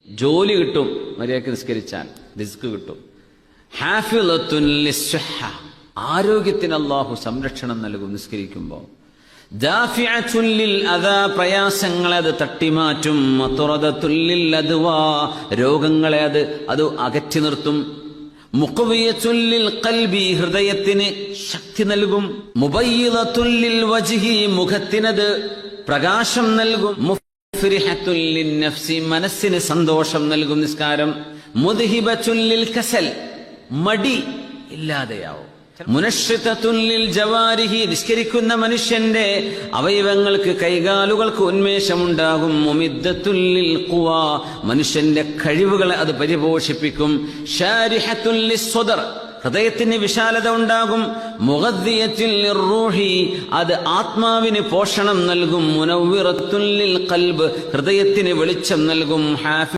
ജോലി കിട്ടും, മര്യാദയ്ക്ക് നിസ്കരിച്ചാൽ റിസ്ക് കിട്ടും. ഹാഫിളത്തുൻ ലിസ്സഹ, ആരോഗ്യത്തിന് അല്ലാഹു സംരക്ഷണം നൽകും നിസ്കരിക്കുമ്പോൾ. ദാഫിഅത്തുൻ ലിൽ അദാ, പ്രയാസങ്ങളെ അത് തട്ടിമാറ്റും. മത്റദത്തുൻ ലിൽ അദ്വാ, രോഗങ്ങളെ അത് അകറ്റി നിർത്തും. മുഖവിയത്തുൻ ലിൽ ഖൽബി, ഹൃദയത്തിന് ശക്തി നൽകും. മുബയ്യിദത്തുൻ ലിൽ വജ്ഹി, മുഖത്തിനത് പ്രകാശം നൽകും. മുഫ്രിഹത്തുൻ ലിൻ നഫ്സി, മനസ്സിന് സന്തോഷം നൽകും നിസ്കാരം. മുദ്ഹിബത്തുൻ ലിൽ കസൽ, മടി ഇല്ലാതെയാവും. മുനശ്ശിതത്തുൻ ലിൽ ജവാരിഹി, നിസ്കരിക്കുന്ന മനുഷ്യന്റെ അവയവങ്ങൾക്ക്, കൈകാലുകൾക്ക് ഉന്മേഷമുണ്ടാകും. മുമിദ്ദത്തുൻ ലിൽ ഖുവാ, മനുഷ്യന്റെ കഴിവുകളെ അത് പരിപോഷിപ്പിക്കും. ശാരിഹത്തുൻ ലിസ്സദർ, ഹൃദയത്തിന് വിശാലത ഉണ്ടാകും. മുഗദ്ദിയത്തുൻ ലിർറൂഹി, അത് ആത്മാവിന് പോഷണം നൽകും. മുനവ്വിറത്തുൻ ലിൽ ഖൽബ്, ഹൃദയത്തിന് വെളിച്ചം നൽകും.